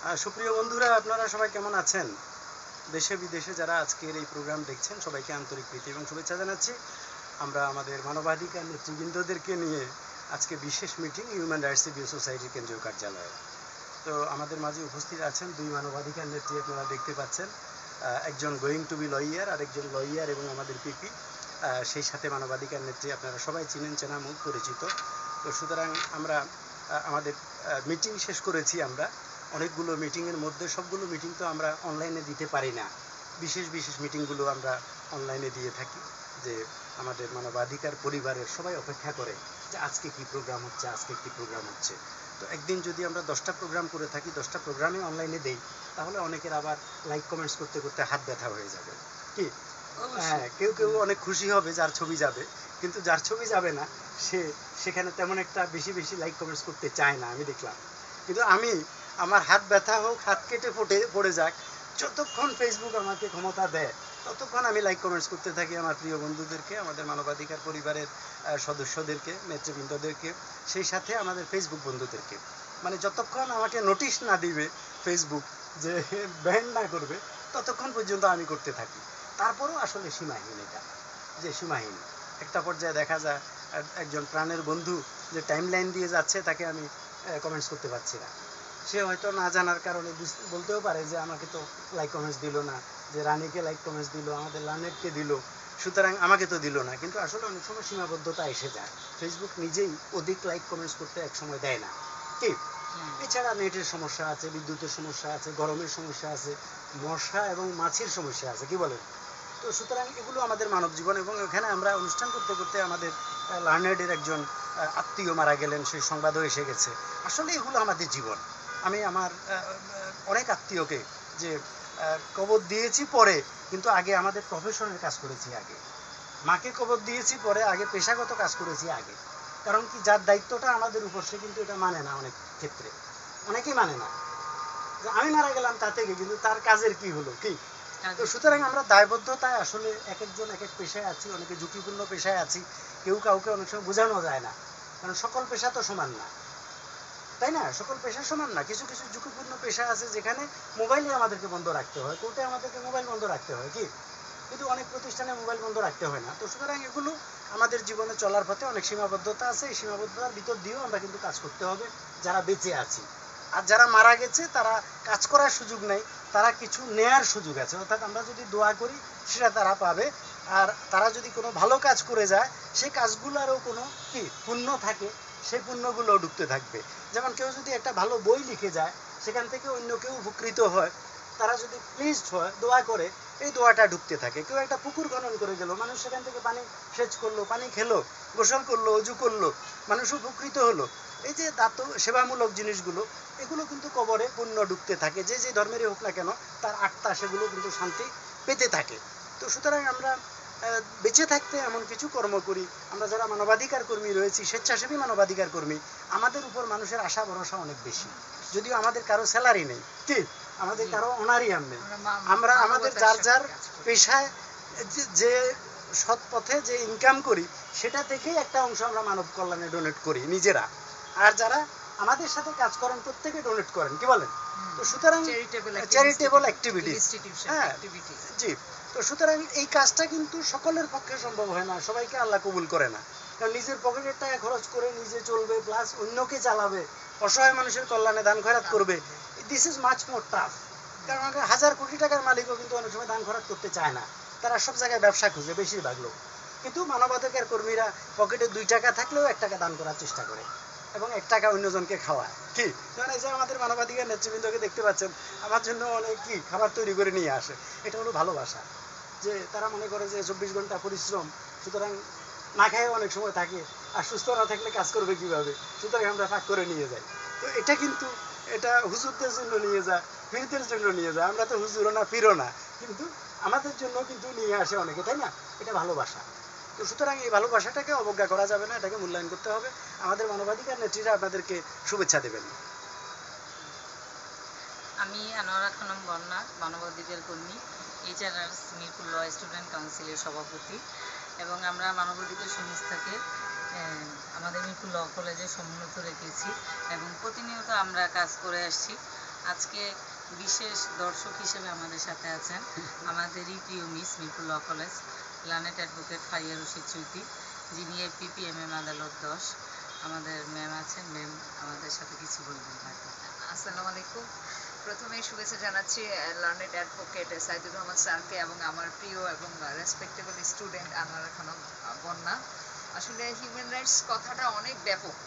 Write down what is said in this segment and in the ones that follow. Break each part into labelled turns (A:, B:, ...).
A: সুপ্রিয় বন্ধুরা, আপনারা সবাই কেমন আছেন? দেশে বিদেশে যারা আজকের এই প্রোগ্রাম দেখছেন সবাইকে আন্তরিক প্রীতি এবং শুভেচ্ছা জানাচ্ছি। আমরা আমাদের মানবাধিকার নেতৃবৃন্দদেরকে নিয়ে আজকে বিশেষ মিটিং হিউম্যান রাইটস রিভিউ সোসাইটির কেন্দ্রীয় কার্যালয়ে। তো আমাদের মাঝে উপস্থিত আছেন দুই মানবাধিকার নেত্রী, আপনারা দেখতে পাচ্ছেন। একজন গোয়িং টু বি লয়ার, আরেকজন লয়ার এবং আমাদের পিপি, সেই সাথে মানবাধিকার নেত্রী আপনারা সবাই চিনেন, চেনা মুখ, পরিচিত। তো সুতরাং আমরা আমাদের মিটিং শেষ করেছি। আমরা অনেকগুলো মিটিংয়ের মধ্যে সবগুলো মিটিং তো আমরা অনলাইনে দিতে পারি না। বিশেষ বিশেষ মিটিংগুলো আমরা অনলাইনে দিয়ে থাকি, যে আমাদের মানবাধিকার পরিবারের সবাই অপেক্ষা করে যে আজকে কি প্রোগ্রাম হচ্ছে, আজকে কি প্রোগ্রাম হচ্ছে। তো একদিন যদি আমরা 10টা প্রোগ্রাম করে থাকি, 10টা প্রোগ্রামে অনলাইনে দেই, তাহলে অনেকের আবার লাইক কমেন্টস করতে করতে হাত ব্যথা হয়ে যাবে। কি হ্যাঁ, কেউ কেউ অনেক খুশি হবে যার ছবি যাবে, কিন্তু যার ছবি যাবে না সে সেখানে তেমন একটা বেশি বেশি লাইক কমেন্টস করতে চায় না, আমি দেখলাম। কিন্তু আমি, আমার হাত ব্যথা হোক, হাত কেটে পড়ে যাক, যতক্ষণ ফেসবুক আমাকে ক্ষমতা দেয় ততক্ষণ আমি লাইক কমেন্টস করতে থাকি আমার প্রিয় বন্ধুদেরকে, আমাদের মানবাধিকার পরিবারের সদস্যদেরকে, নেতৃবৃন্দদেরকে, সেই সাথে আমাদের ফেসবুক বন্ধুদেরকে। মানে যতক্ষণ আমাকে নোটিশ না দিবে ফেসবুক, যে ব্যান না করবে, ততক্ষণ পর্যন্ত আমি করতে থাকি। তারপরও আসলে সীমাহীন, এটা যে সীমাহীন। একটা পর্যায়ে দেখা যায় একজন প্রাণের বন্ধু যে টাইম লাইন দিয়ে যাচ্ছে, তাকে আমি কমেন্টস করতে পারছি না। সে হয়তো না জানার কারণে বলতেও পারে যে আমাকে তো লাইক কমেন্টস দিল না, যে রানীকে লাইক কমেন্টস দিল, আমাদের লার্নেটকে দিল, সুতরাং আমাকে তো দিল না। কিন্তু আসলে অনেক সময় সীমাবদ্ধতা এসে যায়, ফেসবুক নিজেই অধিক লাইক কমেন্টস করতে এক সময় দেয় না। কি এছাড়া নেটের সমস্যা আছে, বিদ্যুতের সমস্যা আছে, গরমের সমস্যা আছে, মশা এবং মাছির সমস্যা আছে, কি বলেন? তো সুতরাং এগুলো আমাদের মানব জীবন। এবং এখানে আমরা অনুষ্ঠান করতে করতে আমাদের লার্নার্ডের একজন আত্মীয় মারা গেলেন, সেই সংবাদও এসে গেছে। আসলে এগুলো আমাদের জীবন। আমি আমার অনেক আত্মীয়কে যে কবর দিয়েছি পরে, কিন্তু আগে আমাদের প্রফেশনের কাজ করেছি আগে। মাকে কবর দিয়েছি পরে, আগে পেশাগত কাজ করেছি আগে। কারণ কি, যার দায়িত্বটা আমাদের উপর সে কিন্তু এটা মানে না, অনেক ক্ষেত্রে অনেকেই মানে না যে আমি মারা গেলাম তাতে কি, কিন্তু তার কাজের কি হলো, কি? তো সুতরাং আমরা দায়বদ্ধতায় আসলে এক একজন এক এক পেশায় আছি, অনেকে ঝুঁকিপূর্ণ পেশায় আছি। কেউ কাউকে অনেক সময় বোঝানো যায় না, কারণ সকল পেশা তো সমান না, তাই না? সকল পেশা সমান না। কিছু কিছু ঝুঁকিপূর্ণ পেশা আছে যেখানে মোবাইলে আমাদেরকে বন্ধ রাখতে হয়, কোর্টে আমাদেরকে মোবাইল বন্ধ রাখতে হয়, কি? কিন্তু অনেক প্রতিষ্ঠানে মোবাইল বন্ধ রাখতে হয় না। তো সুতরাং এগুলো আমাদের জীবনে চলার পথে অনেক সীমাবদ্ধতা আছে। এই সীমাবদ্ধতার ভিতর দিয়েও আমরা কিন্তু কাজ করতে হবে, যারা বেঁচে আছি। আর যারা মারা গেছে তারা কাজ করার সুযোগ নেই, তারা কিছু নেয়ার সুযোগ আছে। অর্থাৎ আমরা যদি দোয়া করি সেটা তারা পাবে। আর তারা যদি কোনো ভালো কাজ করে যায়, সেই কাজগুলোরও কোনো কি পুণ্য থাকে, সেই পুণ্যগুলো ঢুকতে থাকবে। যেমন কেউ যদি একটা ভালো বই লিখে যায়, সেখান থেকে অন্য কেউ উপকৃত হয়, তারা যদি প্লিজড হয়, দোয়া করে, এই দোয়াটা ঢুকতে থাকে। কেউ একটা পুকুর খনন করে গেল, মানুষ সেখান থেকে পানি সেচ করলো, পানি খেলো, গোসল করলো, অজু করলো, মানুষ উপকৃত হলো। এই যে দাত সেবামূলক জিনিসগুলো, এগুলো কিন্তু কবরে পুণ্য ঢুকতে থাকে। যে যে ধর্মেরই হোক না কেন, তার আত্মা সেগুলো কিন্তু শান্তি পেতে থাকে। তো সুতরাং আমরা বেঁচে থাকতে এমন কিছু কর্ম করি। আমরা যারা মানবাধিকার কর্মী রয়েছি, স্বেচ্ছাসেবী মানবাধিকার কর্মী, আমাদের উপর মানুষের আশা ভরসা অনেক বেশি। যদিও আমাদের কারো স্যালারি নেই, ঠিক আমাদের কারো অনারিয়াম নেই। আমরা আমাদের যার যার পেশায় যে সৎ পথে যে ইনকাম করি, সেটা থেকেই একটা অংশ আমরা মানব কল্যাণে ডোনেট করি নিজেরা। আর যারা আমাদের সাথে কাজ করেন প্রত্যেকে ডোনেট করেন, কি বলেন? তো সুতরাং চ্যারিটেবল অ্যাক্টিভিটিস, হ্যাঁ জি। তো সুতরাং এই কাজটা কিন্তু সকলের পক্ষে সম্ভব হয় না, সবাইকে আল্লাহ কবুল করে না। কারণ নিজের পকেটের টাকা খরচ করে নিজে চলবে, প্লাস অন্যকে চালাবে, অসহায় মানুষের কল্যাণে দান খয়রাত করবে। This is much more tough. কারণ হাজার কোটি টাকার মালিকও কিন্তু অনেক সময় দান খয়রাত করতে চায় না, তারা সব জায়গায় ব্যবসা খুঁজে, বেশিরভাগ লোক। কিন্তু মানবাধিকার কর্মীরা পকেটে 2 টাকা থাকলেও 1 টাকা দান করার চেষ্টা করে এবং 1 টাকা অন্যজনকে খাওয়ায়, কি? কারণ এই যে আমাদের মানবাধিকার নেতৃবৃন্দকে দেখতে পাচ্ছেন, আমার জন্য অনেক কি খাবার তৈরি করে নিয়ে আসে। এটা হলো ভালোবাসা। যে তারা মনে করে যে 24 ঘন্টা পরিশ্রম, সুতরাং না খেয়ে অনেক সময় থাকে, আর সুস্থ না থাকলে কাজ করবে কিভাবে, সুতরাং আমরা পাক করে নিয়ে যাই। তো এটা কিন্তু, এটা হুজুরদের জন্য নিয়ে যায়, পীরদের জন্য নিয়ে যায়। আমরা তো হুজুরও না, পীরও না, কিন্তু আমাদের জন্য কিন্তু নিয়ে আসে অনেকে, তাই না? এটা ভালোবাসা। তো সুতরাং এই ভালোবাসাটাকে অবজ্ঞা করা যাবে না, এটাকে মূল্যায়ন করতে হবে। আমাদের মানবাধিকার নেত্রীরা আপনাদেরকে শুভেচ্ছা দেবেন।
B: আমি আনোয়ারা খানম বন্যা, মানবাধিকার কর্মী, এইচআরআর মিরপুর ল স্টুডেন্ট কাউন্সিলের সভাপতি, এবং আমরা মানবাধিকার সংস্থাকে আমাদের মিরপুর ল কলেজে সমুন্নত রেখেছি এবং প্রতিনিয়ত আমরা কাজ করে আসছি। আজকে বিশেষ দর্শক হিসেবে আমাদের সাথে আছেন আমাদেরই প্রিয় miss Mirpur law college learned advocate Faria Rashid Chowdhury, যিনি পিপিএমএম আদালত 10 আমাদের ম্যাম আছেন। ম্যাম আমাদের সাথে কিছু বলবেন হয়তো।
C: আসসালামু আলাইকুম। প্রথমে শুভেচ্ছা জানাচ্ছি লার্নেড অ্যাডভোকেট সাইদুর রহমান স্যারকে এবং আমার প্রিয় এবং রেসপেক্টেবল স্টুডেন্ট আনোয়ারা খানম বন্যা। আসলে হিউম্যান রাইটস কথাটা অনেক ব্যাপক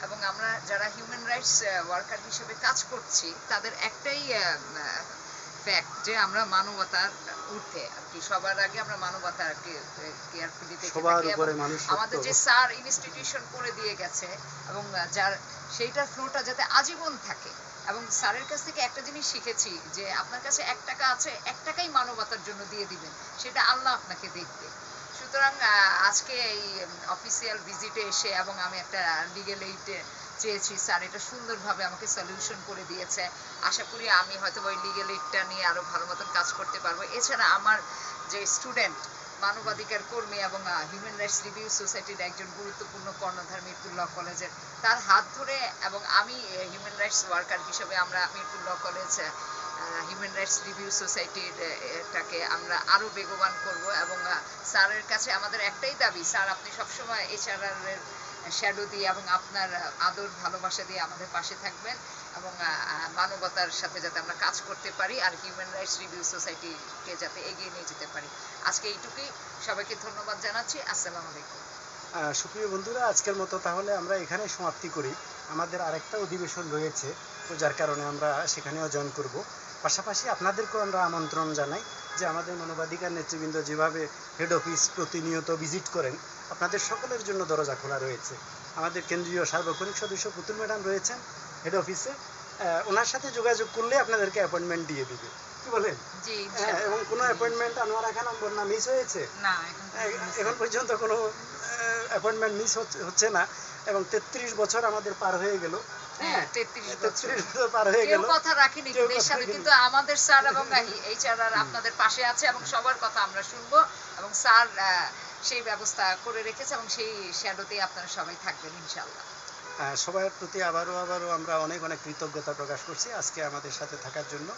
C: এবং আমরা যারা হিউম্যান রাইটস ওয়ার্কার হিসেবে কাজ করছি তাদের একটাই ফ্যাক্ট যে আমরা মানবতার ঊর্ধ্বে আর কি, সবার আগে আমরা মানবতাকে কেয়ারফুলি দেখে থাকি এবং আমাদের যে স্যার ইনস্টিটিউশন করে দিয়ে গেছে এবং যার সেইটার ফ্লোটা যাতে আজীবন থাকে। এবং স্যারের কাছ থেকে একটা জিনিস শিখেছি যে আপনার কাছে 1 টাকা আছে, 1 টাকাই মানবতার জন্য দিয়ে দিবেন, সেটা আল্লাহ আপনাকে দেখবে। সুতরাং আজকে এই অফিসিয়াল ভিজিটে এসে এবং আমি একটা লিগ্যাল এইড চেয়েছি, স্যার এটা সুন্দরভাবে আমাকে সলিউশন করে দিয়েছে। আশা করি আমি হয়তো ওই লিগ্যাল এইডটা নিয়ে আরো ভালো মতন কাজ করতে পারবো। এছাড়া আমার যে স্টুডেন্ট মানবাধিকার কর্মী এবং হিউম্যান রাইটস রিভিউ সোসাইটির একজন গুরুত্বপূর্ণ কর্ণধার মিরপুর ল কলেজের, তার হাত ধরে এবং আমি হিউম্যান রাইটস ওয়ার্কার হিসেবে আমরা Mirpur law college human rights review সোসাইটির এটাকে আমরা আরো বেগবান করব। এবং স্যারের কাছে আমাদের একটাই দাবি, স্যার আপনি সবসময় এইচআরআর এর শ্যাডো দিয়ে এবং আপনার আদর ভালোবাসা দিয়ে আমাদের পাশে থাকবেন এবং মানবতার সাথে যাতে আমরা কাজ করতে পারি আর হিউম্যান রাইটস রিভিউ সোসাইটিকে যাতে এগিয়ে নিয়ে যেতে পারি। আজকে এইটুকুই, সবাইকে ধন্যবাদ জানাচ্ছি। আসসালামু আলাইকুম।
A: সুপ্রিয় বন্ধুরা, আজকের মতো তাহলে আমরা এখানে সমাপ্তি করি। আমাদের আরেকটা অধিবেশন রয়েছে, তো যার কারণে আমরা সেখানেও জয়েন করব। পাশাপাশি আপনাদেরকেও আমরা আমন্ত্রণ জানাই যে আমাদের মানবাধিকার নেতৃবৃন্দ যেভাবে হেড অফিস প্রতিনিয়ত ভিজিট করেন, আপনাদের সকলের জন্য দরজা খোলা রয়েছে। আমাদের কেন্দ্রীয় সার্বক্ষণিক সদস্য পুতুল ম্যাডাম রয়েছেন হেড অফিসে, ওনার সাথে যোগাযোগ করলে আপনাদেরকে অ্যাপয়েন্টমেন্ট দিয়ে দিবে। কি বলেন?
C: জি,
A: এবং কোনো অ্যাপয়েন্টমেন্ট আনোয়ারা খানম বন্যা মিস হয়েছে?
B: না,
A: এখন পর্যন্ত কোনো অ্যাপয়েন্টমেন্ট মিস হচ্ছে না এবং 33 বছর আমাদের পার হয়ে গেল।
C: হ্যাঁ, 33 বছর
A: পার হয়ে গেল,
C: কেউ কথা রাখেনি এর সাথে, কিন্তু আমাদের স্যার এবং এইচআরআর আপনাদের পাশে আছে এবং সবার কথা আমরা শুনবো এবং স্যার সেই ব্যবস্থা করে রেখেছে এবং সেই শ্যাডোতেই আপনারা সবাই থাকবেন ইনশাআল্লাহ।
A: সবার প্রতি আবারও আমরা অনেক অনেক কৃতজ্ঞতা প্রকাশ করছি আজকে আমাদের সাথে থাকার জন্য।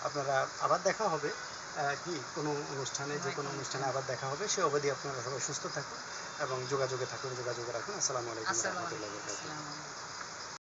A: আপনারা আবার দেখা হবে কি কোনো অনুষ্ঠানে, যে কোনো অনুষ্ঠানে আবার দেখা হবে। সে অবধি আপনারা সবাই সুস্থ থাকুন এবং যোগাযোগে রাখুন। আসসালামু আলাইকুম ওয়া রাহমাতুল্লাহি ওয়া বারাকাতুহু।